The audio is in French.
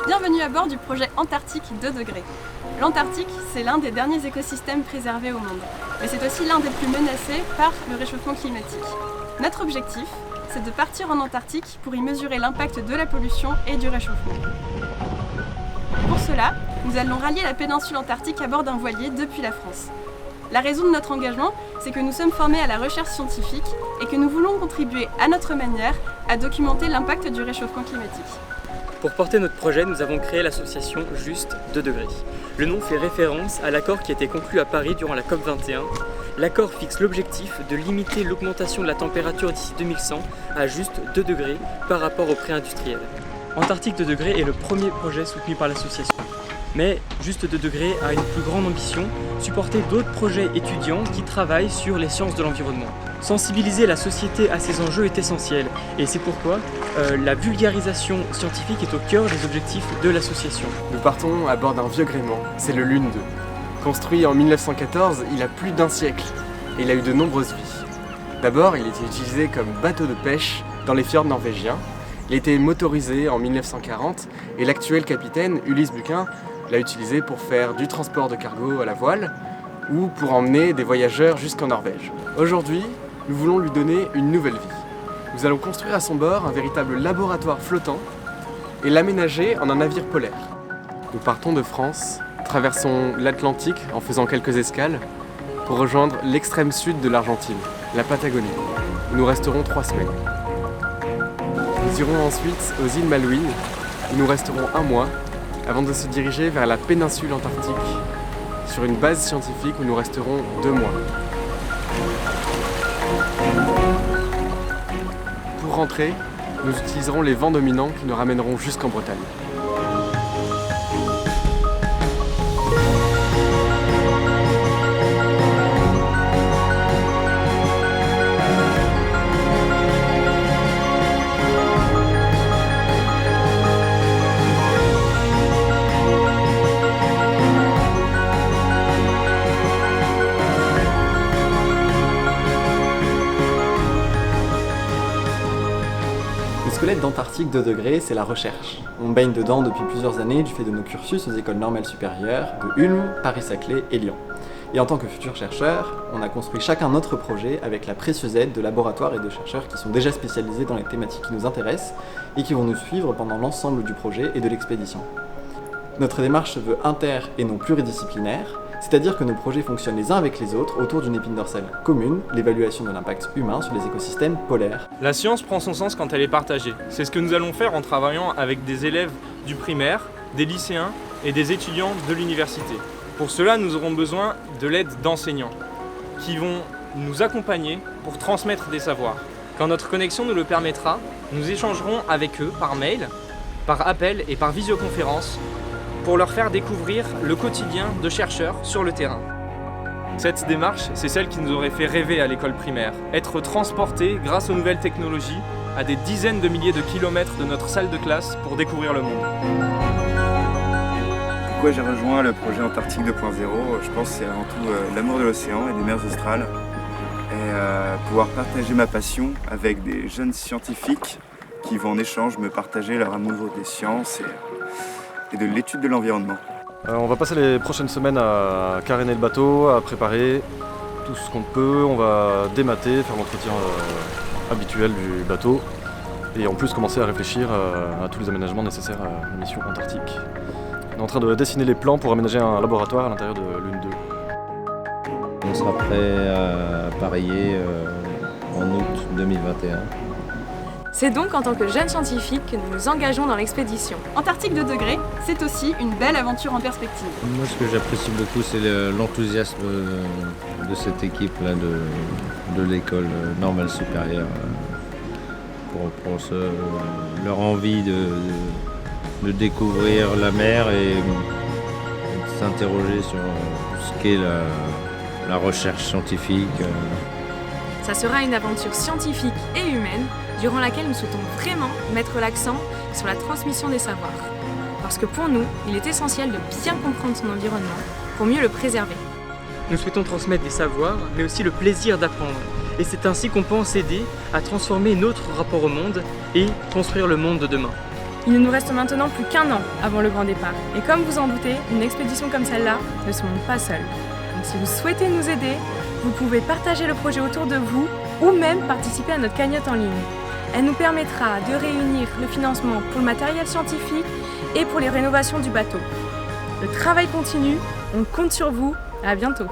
Bienvenue à bord du projet Antarctique 2 degrés. L'Antarctique, c'est l'un des derniers écosystèmes préservés au monde, mais c'est aussi l'un des plus menacés par le réchauffement climatique. Notre objectif, c'est de partir en Antarctique pour y mesurer l'impact de la pollution et du réchauffement. Pour cela, nous allons rallier la péninsule antarctique à bord d'un voilier depuis la France. La raison de notre engagement, c'est que nous sommes formés à la recherche scientifique et que nous voulons contribuer à notre manière à documenter l'impact du réchauffement climatique. Pour porter notre projet, nous avons créé l'association Juste 2 degrés. Le nom fait référence à l'accord qui a été conclu à Paris durant la COP21. L'accord fixe l'objectif de limiter l'augmentation de la température d'ici 2100 à juste 2 degrés par rapport au pré-industriel. Antarctique 2 degrés est le premier projet soutenu par l'association. Mais Juste 2 degrés a une plus grande ambition, supporter d'autres projets étudiants qui travaillent sur les sciences de l'environnement. Sensibiliser la société à ces enjeux est essentiel et c'est pourquoi la vulgarisation scientifique est au cœur des objectifs de l'association. Nous partons à bord d'un vieux gréement, c'est le Lune 2. Construit en 1914, il a plus d'un siècle et il a eu de nombreuses vies. D'abord, il était utilisé comme bateau de pêche dans les fjords norvégiens. Il a été motorisé en 1940 et l'actuel capitaine, Ulysse Bucquin, l'a utilisé pour faire du transport de cargo à la voile ou pour emmener des voyageurs jusqu'en Norvège. Aujourd'hui, nous voulons lui donner une nouvelle vie. Nous allons construire à son bord un véritable laboratoire flottant et l'aménager en un navire polaire. Nous partons de France, traversons l'Atlantique en faisant quelques escales pour rejoindre l'extrême sud de l'Argentine, la Patagonie, où nous resterons 3 semaines. Nous irons ensuite aux îles Malouines, où nous resterons 1 mois avant de se diriger vers la péninsule antarctique, sur une base scientifique où nous resterons 2 mois. Pour rentrer, nous utiliserons les vents dominants qui nous ramèneront jusqu'en Bretagne. Le squelette d'Antarctique 2 degrés, c'est la recherche. On baigne dedans depuis plusieurs années du fait de nos cursus aux écoles normales supérieures de Ulm, Paris-Saclay et Lyon. Et en tant que futurs chercheurs, on a construit chacun notre projet avec la précieuse aide de laboratoires et de chercheurs qui sont déjà spécialisés dans les thématiques qui nous intéressent et qui vont nous suivre pendant l'ensemble du projet et de l'expédition. Notre démarche se veut inter- et non pluridisciplinaire, c'est-à-dire que nos projets fonctionnent les uns avec les autres autour d'une épine dorsale commune, l'évaluation de l'impact humain sur les écosystèmes polaires. La science prend son sens quand elle est partagée. C'est ce que nous allons faire en travaillant avec des élèves du primaire, des lycéens et des étudiants de l'université. Pour cela, nous aurons besoin de l'aide d'enseignants qui vont nous accompagner pour transmettre des savoirs. Quand notre connexion nous le permettra, nous échangerons avec eux par mail, par appel et par visioconférence pour leur faire découvrir le quotidien de chercheurs sur le terrain. Cette démarche, c'est celle qui nous aurait fait rêver à l'école primaire. Être transportés, grâce aux nouvelles technologies, à des dizaines de milliers de kilomètres de notre salle de classe pour découvrir le monde. Pourquoi j'ai rejoint le projet Antarctique 2.0 ? Je pense que c'est avant tout l'amour de l'océan et des mers australes. Et pouvoir partager ma passion avec des jeunes scientifiques qui vont en échange me partager leur amour des sciences et de l'étude de l'environnement. On va passer les prochaines semaines à caréner le bateau, à préparer tout ce qu'on peut. On va démater, faire l'entretien habituel du bateau et en plus commencer à réfléchir à tous les aménagements nécessaires à la mission Antarctique. On est en train de dessiner les plans pour aménager un laboratoire à l'intérieur de Lune 2. On sera prêt à appareiller en août 2021. C'est donc en tant que jeunes scientifiques que nous nous engageons dans l'expédition. Antarctique 2 degrés, c'est aussi une belle aventure en perspective. Moi, ce que j'apprécie beaucoup, c'est l'enthousiasme de cette équipe-là de l'école normale supérieure pour leur envie de découvrir la mer et de s'interroger sur ce qu'est la recherche scientifique. Ça sera une aventure scientifique et humaine durant laquelle nous souhaitons vraiment mettre l'accent sur la transmission des savoirs. Parce que pour nous, il est essentiel de bien comprendre son environnement pour mieux le préserver. Nous souhaitons transmettre des savoirs, mais aussi le plaisir d'apprendre. Et c'est ainsi qu'on pense aider à transformer notre rapport au monde et construire le monde de demain. Il ne nous reste maintenant plus qu'1 an avant le grand départ. Et comme vous en doutez, une expédition comme celle-là ne se monte pas seule. Donc si vous souhaitez nous aider, vous pouvez partager le projet autour de vous ou même participer à notre cagnotte en ligne. Elle nous permettra de réunir le financement pour le matériel scientifique et pour les rénovations du bateau. Le travail continue, on compte sur vous, à bientôt.